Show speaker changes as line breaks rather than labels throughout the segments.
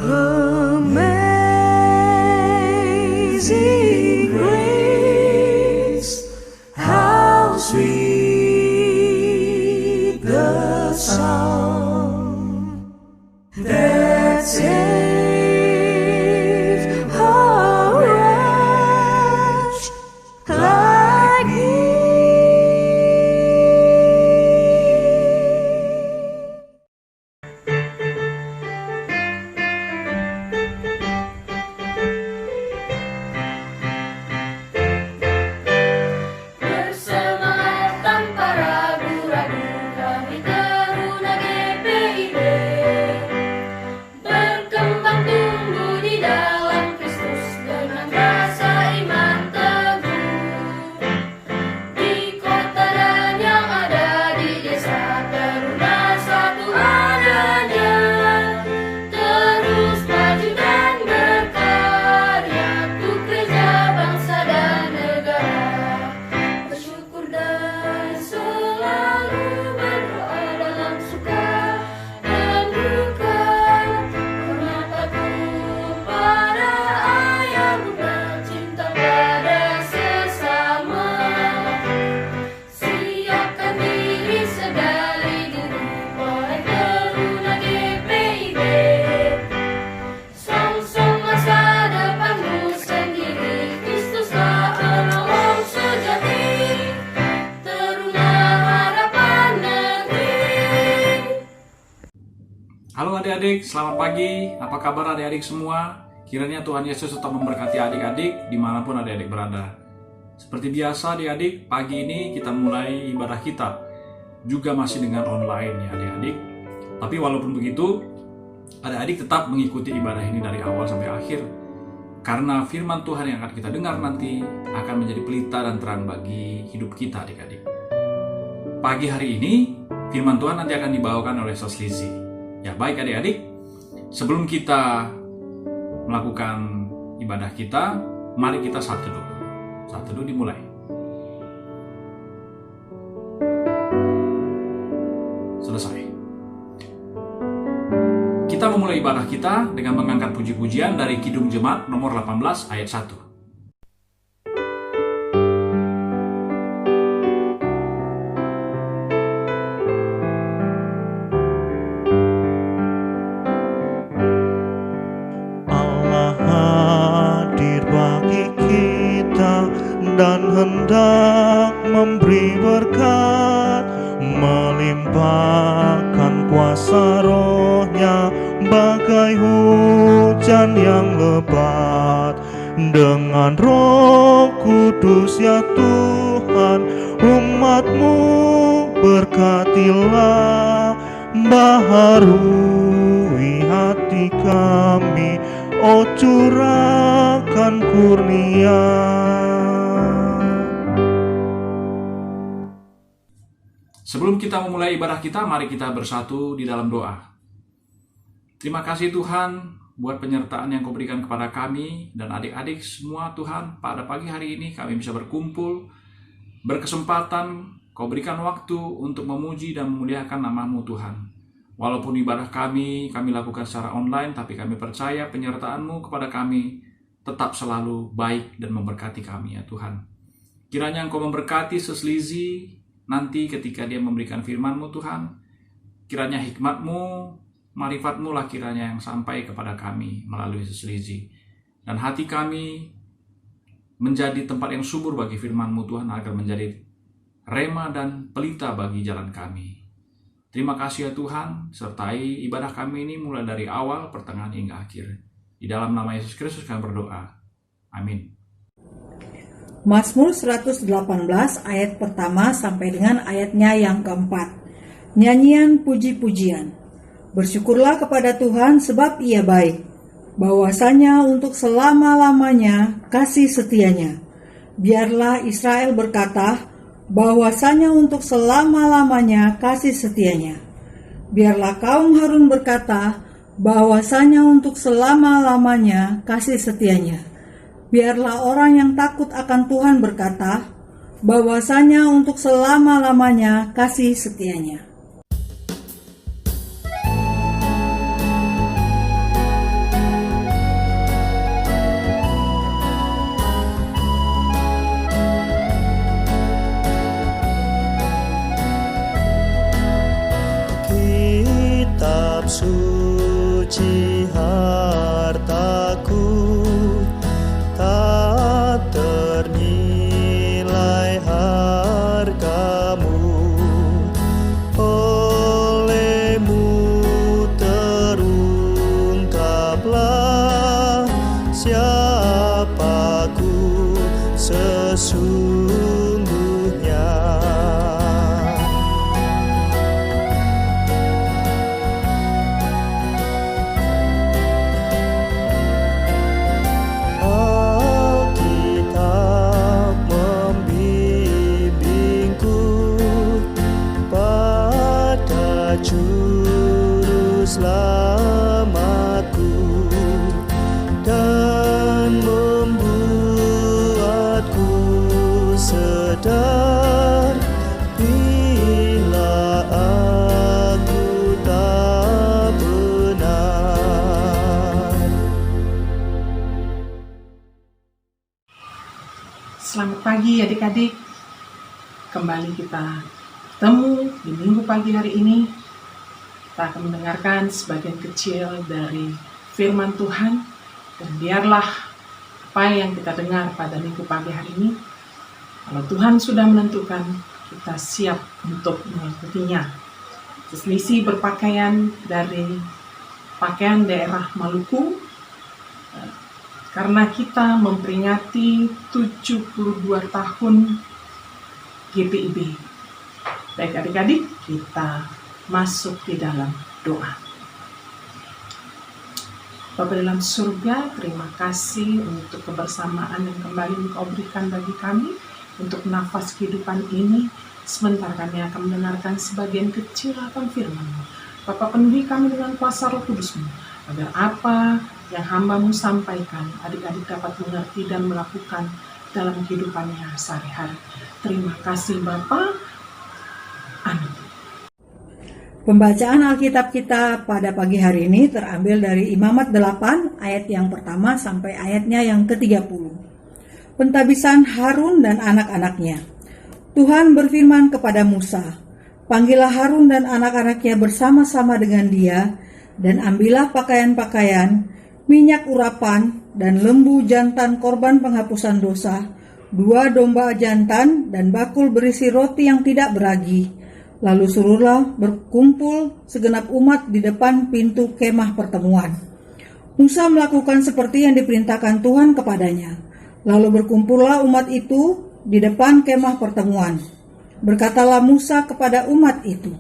Amazing grace, how sweet the sound that saved a wretch like me.
Halo adik-adik, selamat pagi. Apa kabar adik-adik semua? Kiranya Tuhan Yesus tetap memberkati adik-adik dimanapun adik-adik berada. Seperti biasa adik-adik, pagi ini kita mulai ibadah kita. Juga masih dengan online ya adik-adik. Tapi walaupun begitu, adik-adik tetap mengikuti ibadah ini dari awal sampai akhir. Karena firman Tuhan yang akan kita dengar nanti akan menjadi pelita dan terang bagi hidup kita adik-adik. Pagi hari ini, firman Tuhan nanti akan dibawakan oleh Sos Lizzy. Ya baik adik-adik, sebelum kita melakukan ibadah kita, mari kita satu dulu. Satu dulu dimulai. Selesai. Kita memulai ibadah kita dengan mengangkat puji-pujian dari Kidung Jemaat nomor 18 ayat 1.
Dan hendak memberi berkat, melimpahkan kuasa rohnya bagai hujan yang lebat. Dengan Roh Kudus ya Tuhan, umat-Mu berkatilah, baharui hati kami, oh curahkan kurnia.
Sebelum kita memulai ibadah kita, mari kita bersatu di dalam doa. Terima kasih Tuhan buat penyertaan yang Kau berikan kepada kami dan adik-adik semua Tuhan. Pada pagi hari ini kami bisa berkumpul, berkesempatan Kau berikan waktu untuk memuji dan memuliakan nama-Mu Tuhan. Walaupun ibadah kami lakukan secara online, tapi kami percaya penyertaan-Mu kepada kami tetap selalu baik dan memberkati kami ya Tuhan. Kiranya Engkau memberkati Sos Lizzy nanti ketika dia memberikan firman-Mu Tuhan, kiranya hikmat-Mu, marifat-Mu lah kiranya yang sampai kepada kami melalui Sos Lizzy. Dan hati kami menjadi tempat yang subur bagi firman-Mu Tuhan, agar menjadi rema dan pelita bagi jalan kami. Terima kasih ya Tuhan, sertai ibadah kami ini mulai dari awal, pertengahan hingga akhir. Di dalam nama Yesus Kristus kami berdoa. Amin.
Mazmur 118 ayat pertama sampai dengan ayatnya yang keempat. Nyanyian puji-pujian. Bersyukurlah kepada Tuhan sebab Ia baik, bahwasanya untuk selama-lamanya kasih setianya. Biarlah Israel berkata, bahwasanya untuk selama-lamanya kasih setianya. Biarlah kaum Harun berkata, bahwasanya untuk selama-lamanya kasih setianya. Biarlah orang yang takut akan Tuhan berkata, bahwasanya untuk selama-lamanya kasih setianya.
suci hartaku, tak ternilai hargamu. Olehmu terungkaplah siapaku sesungguhnya. Alkitab membimbingku pada juru selamatku dan membuatku sadar bila aku tak benar.
Selamat pagi adik-adik. Kembali kita bertemu di minggu pagi hari ini. Kita akan mendengarkan sebagian kecil dari firman Tuhan. Dan biarlah apa yang kita dengar pada minggu pagi hari ini, kalau Tuhan sudah menentukan, kita siap untuk mengikutinya. Selisih berpakaian dari pakaian daerah Maluku, karena kita memperingati 72 tahun GPIB. Baik adik-adik, kita masuk di dalam doa. Bapa dalam surga, terima kasih untuk kebersamaan yang kembali Engkau berikan bagi kami untuk nafas kehidupan ini. Sebentar kami akan mendengarkan sebagian kecil akan firman-Mu. Bapa, penuhi kami dengan kuasa Roh Kudus-Mu, agar apa yang hamba-Mu sampaikan, adik-adik dapat mengerti dan melakukan dalam kehidupannya sehari-hari. Terima kasih Bapa. Amin.
Pembacaan Alkitab kita pada pagi hari ini terambil dari Imamat 8 ayat yang pertama sampai ayatnya yang ke-30. Pentabisan Harun dan anak-anaknya. Tuhan berfirman kepada Musa, "Panggillah Harun dan anak-anaknya bersama-sama dengan dia, dan ambillah pakaian-pakaian, minyak urapan, dan lembu jantan korban penghapusan dosa, 2 domba jantan, dan bakul berisi roti yang tidak beragi. Lalu suruhlah berkumpul segenap umat di depan pintu kemah pertemuan." Musa melakukan seperti yang diperintahkan Tuhan kepadanya. Lalu berkumpullah umat itu di depan kemah pertemuan. Berkatalah Musa kepada umat itu,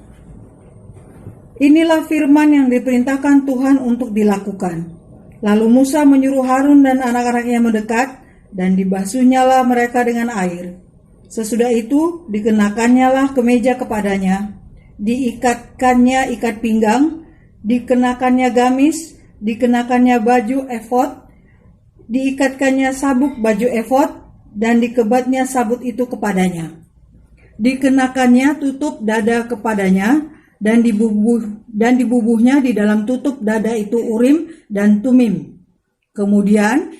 "Inilah firman yang diperintahkan Tuhan untuk dilakukan." Lalu Musa menyuruh Harun dan anak-anaknya mendekat, dan dibasuhnyalah mereka dengan air. Sesudah itu dikenakannya kemeja kepadanya, diikatkannya ikat pinggang, dikenakannya gamis, dikenakannya baju efod, diikatkannya sabuk baju efod, dan dikebatnya sabut itu kepadanya. Dikenakannya tutup dada kepadanya, dan dibubuhnya di dalam tutup dada itu Urim dan Tumim. Kemudian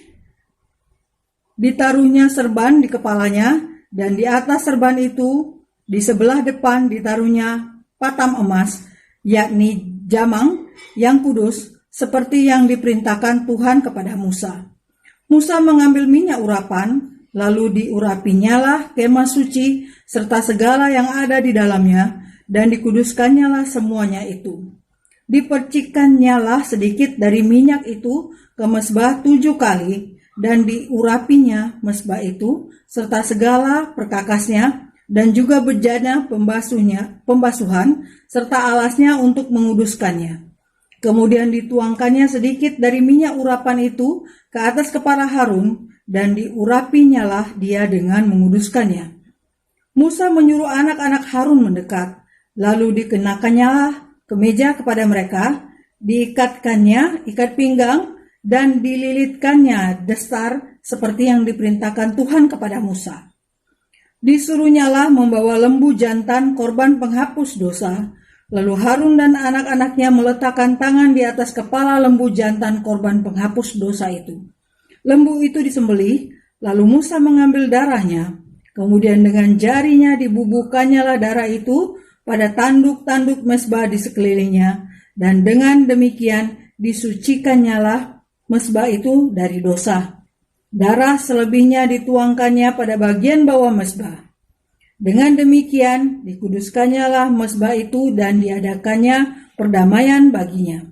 ditaruhnya serban di kepalanya, dan di atas serban itu di sebelah depan ditaruhnya patam emas, yakni jamang yang kudus, seperti yang diperintahkan Tuhan kepada Musa. Musa mengambil minyak urapan, lalu diurapinyalah kemah suci serta segala yang ada di dalamnya, dan dikuduskannya semuanya itu. Dipercikkannyalah sedikit dari minyak itu ke mezbah 7 kali, dan diurapinya mezbah itu serta segala perkakasnya, dan juga bejana pembasuhan serta alasnya untuk menguduskannya. Kemudian dituangkannya sedikit dari minyak urapan itu ke atas kepala Harun, dan diurapinyalah dia dengan menguduskannya. Musa menyuruh anak-anak Harun mendekat, lalu dikenakannya kemeja kepada mereka, diikatkannya ikat pinggang, dan dililitkannya destar seperti yang diperintahkan Tuhan kepada Musa. Disuruhnyalah membawa lembu jantan korban penghapus dosa. Lalu Harun dan anak-anaknya meletakkan tangan di atas kepala lembu jantan korban penghapus dosa itu. Lembu itu disembelih, lalu Musa mengambil darahnya. Kemudian dengan jarinya dibubuhkannya darah itu pada tanduk-tanduk mezbah di sekelilingnya, dan dengan demikian disucikannya mezbah itu dari dosa. Darah selebihnya dituangkannya pada bagian bawah mezbah. Dengan demikian dikuduskannya mezbah itu dan diadakannya perdamaian baginya.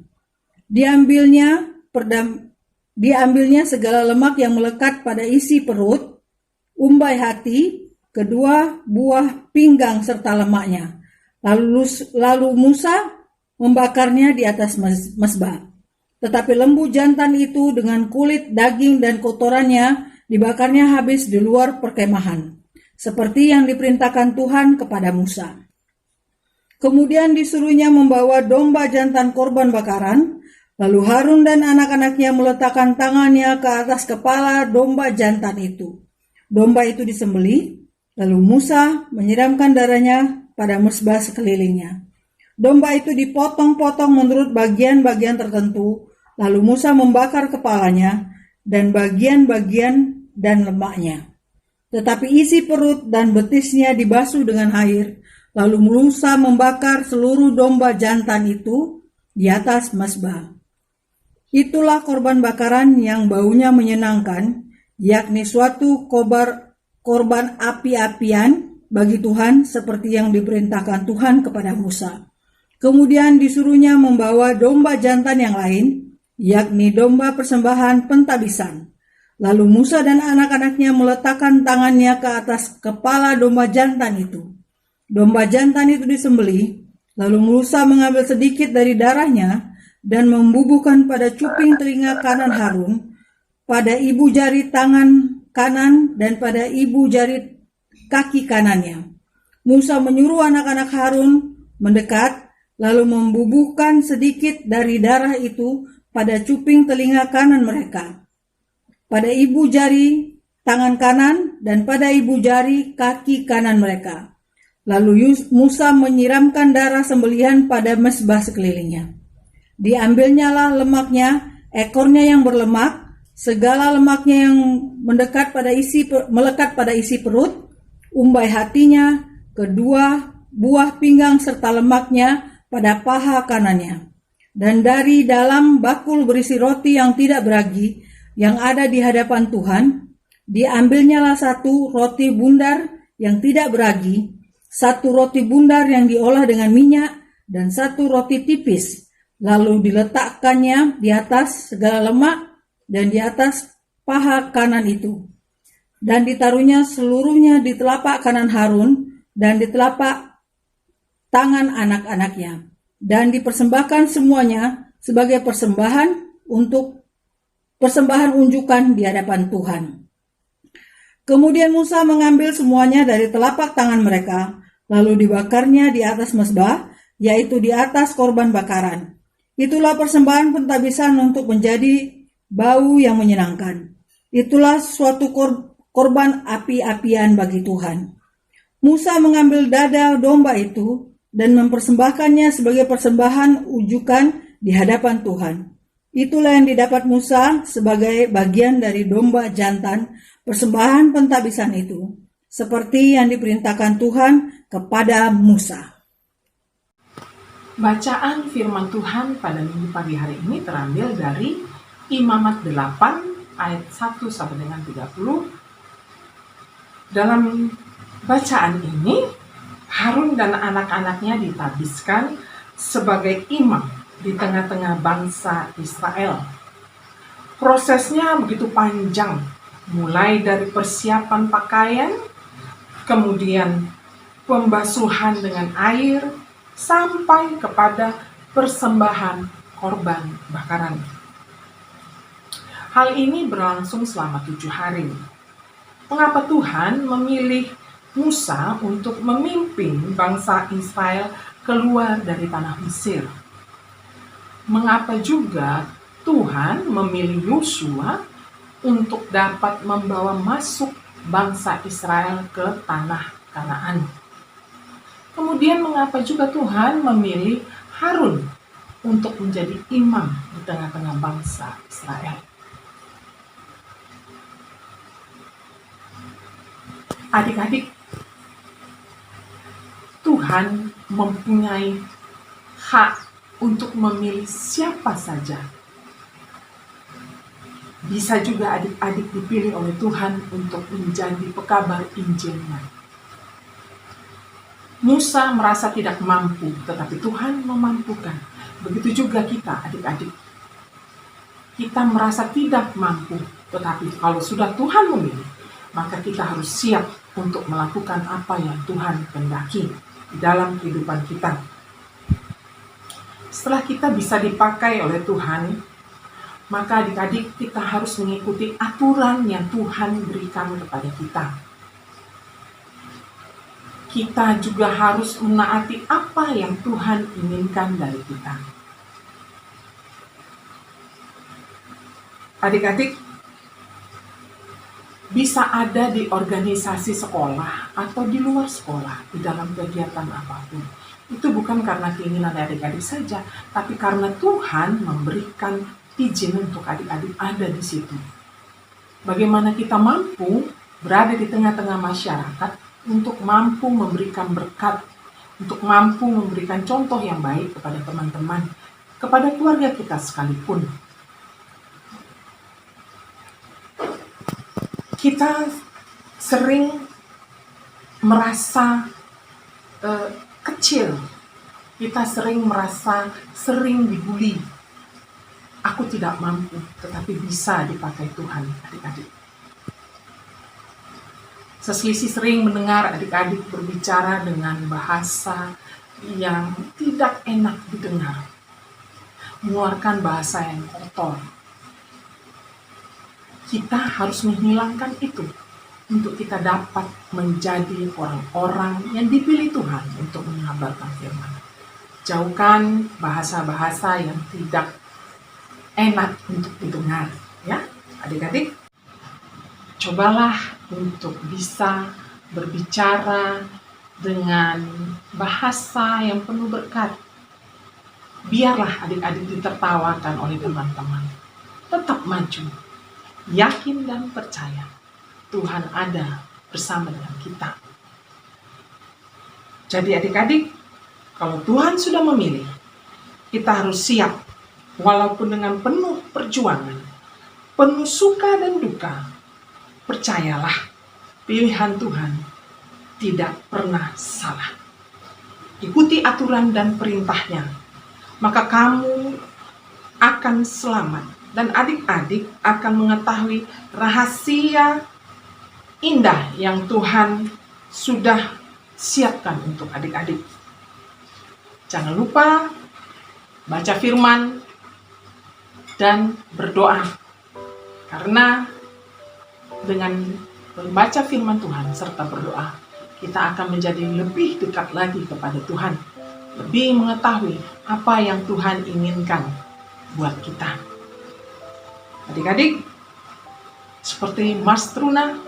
Diambilnya segala lemak yang melekat pada isi perut, umbai hati, kedua buah pinggang serta lemaknya. Lalu Musa membakarnya di atas mezbah. Tetapi lembu jantan itu dengan kulit, daging, dan kotorannya dibakarnya habis di luar perkemahan, seperti yang diperintahkan Tuhan kepada Musa. Kemudian disuruhnya membawa domba jantan korban bakaran, lalu Harun dan anak-anaknya meletakkan tangannya ke atas kepala domba jantan itu. Domba itu disembelih, lalu Musa menyiramkan darahnya pada mezbah sekelilingnya. Domba itu dipotong-potong menurut bagian-bagian tertentu, lalu Musa membakar kepalanya dan bagian-bagian dan lemaknya. Tetapi isi perut dan betisnya dibasuh dengan air, lalu Musa membakar seluruh domba jantan itu di atas mezbah. Itulah korban bakaran yang baunya menyenangkan, yakni suatu korban api-apian bagi Tuhan seperti yang diperintahkan Tuhan kepada Musa. Kemudian disuruhnya membawa domba jantan yang lain, yakni domba persembahan pentabisan. Lalu Musa dan anak-anaknya meletakkan tangannya ke atas kepala domba jantan itu. Domba jantan itu disembelih, lalu Musa mengambil sedikit dari darahnya dan membubuhkan pada cuping telinga kanan Harun, pada ibu jari tangan kanan dan pada ibu jari kaki kanannya. Musa menyuruh anak-anak Harun mendekat, lalu membubuhkan sedikit dari darah itu pada cuping telinga kanan mereka, pada ibu jari tangan kanan dan pada ibu jari kaki kanan mereka. Lalu Musa menyiramkan darah sembelihan pada mezbah sekelilingnya. Diambilnyalah lemaknya, ekornya yang berlemak, segala lemaknya yang melekat pada isi perut, umbai hatinya, kedua buah pinggang serta lemaknya pada paha kanannya. Dan dari dalam bakul berisi roti yang tidak beragi yang ada di hadapan Tuhan, diambilnyalah satu roti bundar yang tidak beragi, satu roti bundar yang diolah dengan minyak, dan satu roti tipis. Lalu diletakkannya di atas segala lemak dan di atas paha kanan itu. Dan ditaruhnya seluruhnya di telapak kanan Harun dan di telapak tangan anak-anaknya. Dan dipersembahkan semuanya sebagai persembahan unjukan di hadapan Tuhan. Kemudian Musa mengambil semuanya dari telapak tangan mereka, lalu dibakarnya di atas mezbah, yaitu di atas korban bakaran. Itulah persembahan pentabisan untuk menjadi bau yang menyenangkan. Itulah suatu korban api-apian bagi Tuhan. Musa mengambil dada domba itu dan mempersembahkannya sebagai persembahan unjukan di hadapan Tuhan. Itulah yang didapat Musa sebagai bagian dari domba jantan persembahan pentabisan itu, seperti yang diperintahkan Tuhan kepada Musa.
Bacaan firman Tuhan pada minggu pagi hari ini terambil dari Imamat 8 ayat 1 sampai dengan 30. Dalam bacaan ini, Harun dan anak-anaknya ditabiskan sebagai imam di tengah-tengah bangsa Israel. Prosesnya begitu panjang, mulai dari persiapan pakaian, kemudian pembasuhan dengan air, sampai kepada persembahan korban bakaran. Hal ini berlangsung selama 7 hari. Mengapa Tuhan memilih Musa untuk memimpin bangsa Israel keluar dari tanah Mesir? Mengapa juga Tuhan memilih Yosua untuk dapat membawa masuk bangsa Israel ke tanah Kanaan? Kemudian mengapa juga Tuhan memilih Harun untuk menjadi imam di tengah-tengah bangsa Israel? Adik-adik, Tuhan mempunyai hak untuk memilih siapa saja. Bisa juga adik-adik dipilih oleh Tuhan untuk menjadi pekabar Injilnya. Musa merasa tidak mampu, tetapi Tuhan memampukan. Begitu juga kita, adik-adik. Kita merasa tidak mampu, tetapi kalau sudah Tuhan memilih, maka kita harus siap untuk melakukan apa yang Tuhan kehendaki di dalam kehidupan kita. Setelah kita bisa dipakai oleh Tuhan, maka adik-adik kita harus mengikuti aturan yang Tuhan berikan kepada kita. Kita juga harus menaati apa yang Tuhan inginkan dari kita. Adik-adik bisa ada di organisasi sekolah atau di luar sekolah, di dalam kegiatan apapun. Itu bukan karena keinginan adik-adik saja, tapi karena Tuhan memberikan izin untuk adik-adik ada di situ. Bagaimana kita mampu berada di tengah-tengah masyarakat untuk mampu memberikan berkat, untuk mampu memberikan contoh yang baik kepada teman-teman, kepada keluarga kita sekalipun. Kita sering merasa kecil, kita sering merasa sering dibully. Aku tidak mampu, tetapi bisa dipakai Tuhan, adik-adik. Seselisih sering mendengar adik-adik berbicara dengan bahasa yang tidak enak didengar, mengeluarkan bahasa yang kotor. Kita harus menghilangkan itu untuk kita dapat menjadi orang-orang yang dipilih Tuhan untuk mengabarkan firman. Jauhkan bahasa-bahasa yang tidak enak untuk didengar, ya adik-adik. Cobalah untuk bisa berbicara dengan bahasa yang penuh berkat. Biarlah adik-adik ditertawakan oleh teman-teman. Tetap maju, yakin dan percaya Tuhan ada bersama dengan kita. Jadi adik-adik, kalau Tuhan sudah memilih, kita harus siap walaupun dengan penuh perjuangan, penuh suka dan duka. Percayalah, pilihan Tuhan tidak pernah salah. Ikuti aturan dan perintahnya, maka kamu akan selamat dan adik-adik akan mengetahui rahasia indah yang Tuhan sudah siapkan untuk adik-adik. Jangan lupa baca firman dan berdoa, karena dengan membaca firman Tuhan serta berdoa, kita akan menjadi lebih dekat lagi kepada Tuhan, lebih mengetahui apa yang Tuhan inginkan buat kita. Adik-adik, seperti Mas Truna,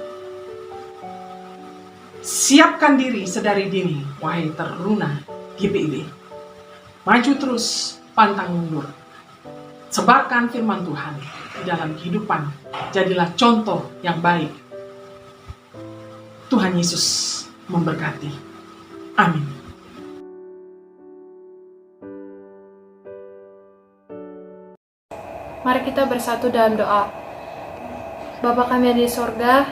siapkan diri sedari dini, wahai teruna GPIB. Maju terus, pantang mundur. Sebarkan firman Tuhan di dalam kehidupan. Jadilah contoh yang baik. Tuhan Yesus memberkati. Amin.
Mari kita bersatu dalam doa. Bapa kami yang di sorga,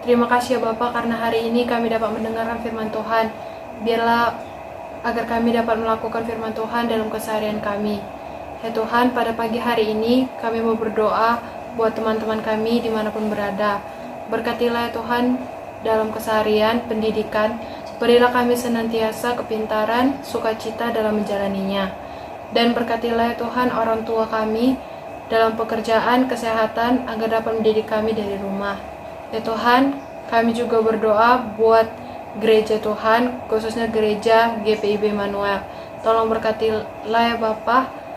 terima kasih ya Bapa karena hari ini kami dapat mendengarkan firman Tuhan. Biarlah agar kami dapat melakukan firman Tuhan dalam keseharian kami. Ya Tuhan, pada pagi hari ini kami mau berdoa buat teman-teman kami dimanapun berada. Berkatilah ya Tuhan dalam keseharian, pendidikan. Berilah kami senantiasa kepintaran, sukacita dalam menjalaninya. Dan berkatilah ya Tuhan orang tua kami dalam pekerjaan, kesehatan, agar dapat mendidik kami dari rumah. Ya Tuhan, kami juga berdoa buat gereja Tuhan, khususnya gereja GPIB Manuel. Tolong berkatilah ya Bapa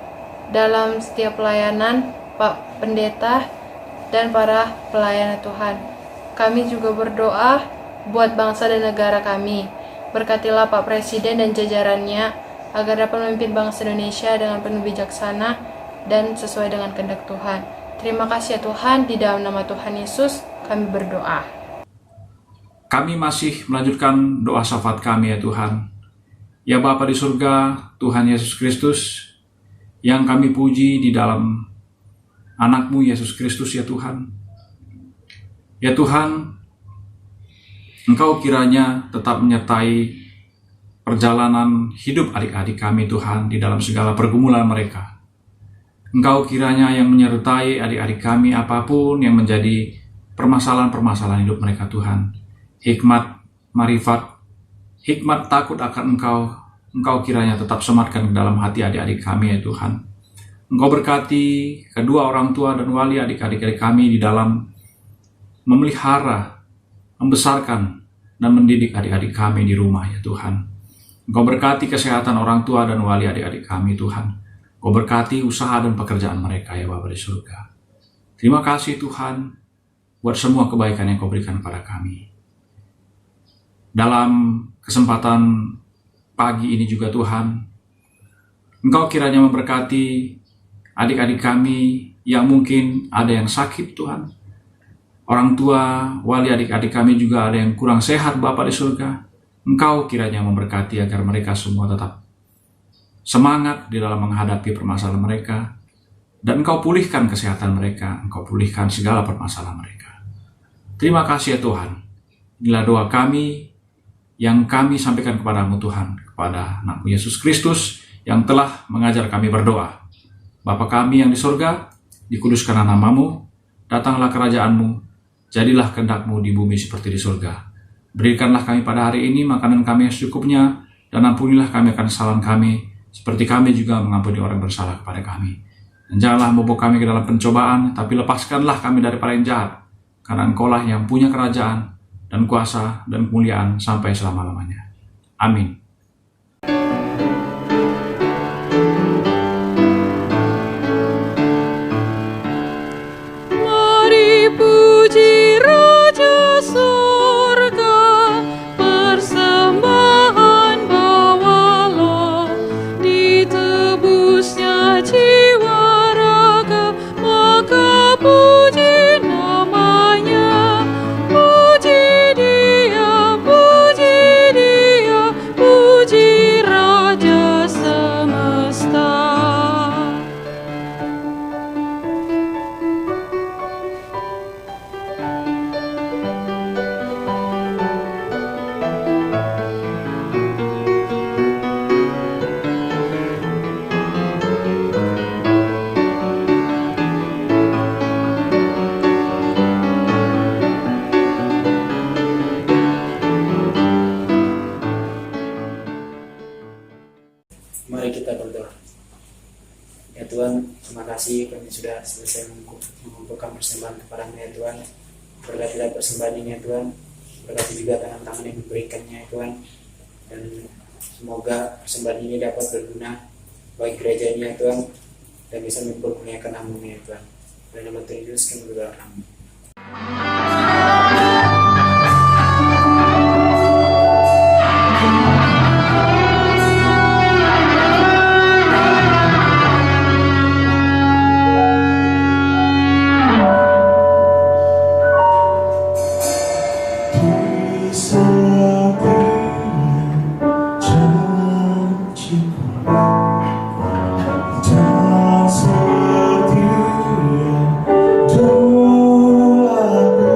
dalam setiap pelayanan, Pak Pendeta, dan para pelayan Tuhan. Kami juga berdoa buat bangsa dan negara kami. Berkatilah Pak Presiden dan jajarannya, agar dapat memimpin bangsa Indonesia dengan penuh bijaksana dan sesuai dengan kehendak Tuhan. Terima kasih ya Tuhan, di dalam nama Tuhan Yesus kami berdoa.
Kami masih melanjutkan doa syafaat kami ya Tuhan. Ya Bapa di surga, Tuhan Yesus Kristus, yang kami puji di dalam anak-Mu Yesus Kristus ya Tuhan. Ya Tuhan, Engkau kiranya tetap menyertai perjalanan hidup adik-adik kami Tuhan di dalam segala pergumulan mereka. Engkau kiranya yang menyertai adik-adik kami apapun yang menjadi permasalahan-permasalahan hidup mereka Tuhan. Hikmat, marifat, hikmat takut akan Engkau kiranya tetap sematkan ke dalam hati adik-adik kami ya Tuhan. Engkau berkati kedua orang tua dan wali adik-adik kami di dalam memelihara, membesarkan, dan mendidik adik-adik kami di rumah ya Tuhan. Engkau berkati kesehatan orang tua dan wali adik-adik kami Tuhan. Engkau berkati usaha dan pekerjaan mereka ya Bapa di surga. Terima kasih Tuhan buat semua kebaikan yang Kau berikan kepada kami. Dalam kesempatan pagi ini juga Tuhan, Engkau kiranya memberkati adik-adik kami yang mungkin ada yang sakit Tuhan. Orang tua, wali adik-adik kami juga ada yang kurang sehat Bapa di surga. Engkau kiranya memberkati agar mereka semua tetap semangat di dalam menghadapi permasalahan mereka. Dan Engkau pulihkan kesehatan mereka, Engkau pulihkan segala permasalahan mereka. Terima kasih ya Tuhan. Inilah doa kami yang kami sampaikan kepadamu Tuhan, kepada anak-Mu Yesus Kristus yang telah mengajar kami berdoa. Bapa kami yang di surga, dikuduskanlah nama-Mu, datanglah kerajaan-Mu, jadilah kehendak-Mu di bumi seperti di surga. Berikanlah kami pada hari ini makanan kami yang secukupnya, dan ampunilah kami akan kesalahan kami, seperti kami juga mengampuni orang bersalah kepada kami. Dan janganlah membawa kami ke dalam pencobaan, tapi lepaskanlah kami daripada yang jahat, karena Engkau-lah yang punya kerajaan, dan kuasa, dan kemuliaan sampai selama-lamanya. Amin.
Mari puji Raja Surga, persembahan bawalah, ditebusnya jiwa raga, maka puji namanya. Puji Dia, puji Raja semesta.
Mari kita berdoa. Ya Tuhan, terima kasih kami sudah selesai mengumpulkan persembahan kepada-Mu ya Tuhan. Berkatilah persembahan ini ya Tuhan. Berkati juga tangan-tangan yang memberikannya ya Tuhan. Dan semoga persembahan ini dapat berguna bagi gereja ini ya Tuhan, dan bisa mempermuliakan nama-Mu ya Tuhan. Dalam nama Tuhan Yesus kami berdoa. Amin.
Tak setia doaku.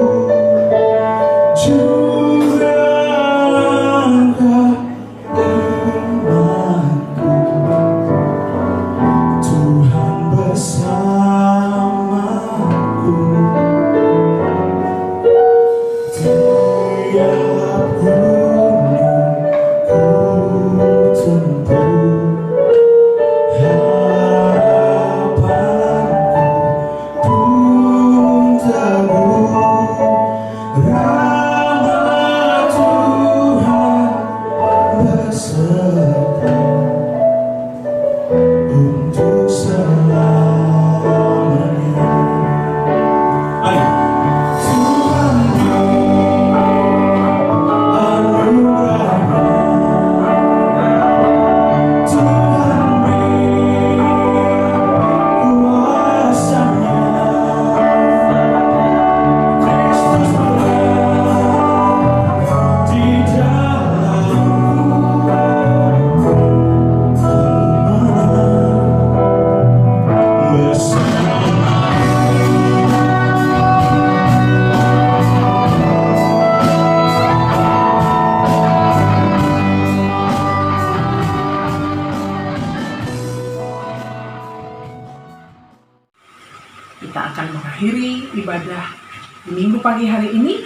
kita akan mengakhiri ibadah di minggu pagi hari ini.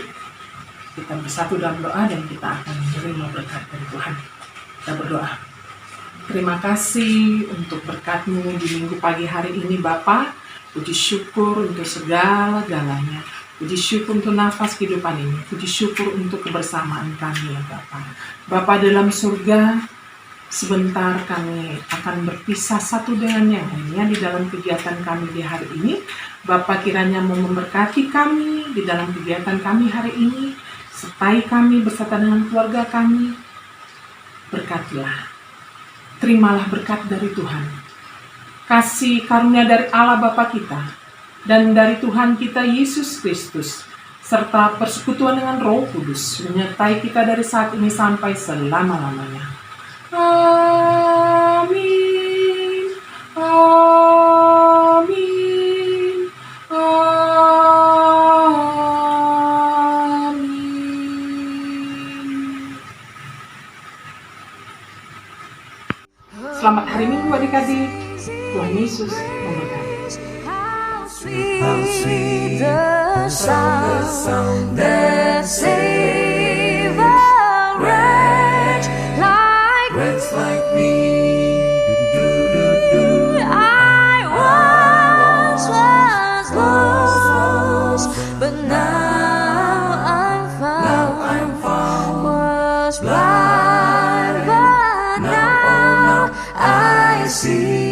Kita bersatu dalam doa dan kita akan menerima berkat dari Tuhan. Kita berdoa. Terima kasih untuk berkat-Mu di minggu pagi hari ini Bapa. Puji syukur untuk segala-galanya. Puji syukur untuk nafas kehidupan ini. Puji syukur untuk kebersamaan kami ya Bapa. Bapa dalam surga, sebentar kami akan berpisah satu dengan yang lainnya di dalam kegiatan kami di hari ini. Bapa kiranya mau memberkati kami di dalam kegiatan kami hari ini. Sertai kami beserta dengan keluarga kami. Berkatilah. Terimalah berkat dari Tuhan. Kasih karunia dari Allah Bapa kita dan dari Tuhan kita Yesus Kristus serta persekutuan dengan Roh Kudus menyertai kita dari saat ini sampai selama-lamanya. Amin. Amin. Amin. Selamat hari Minggu adik-adik. Tuhan Yesus memberkati.
How sweet the sound that saved a wretch like me. I once was lost, but now I'm found. Was blind, but now I see.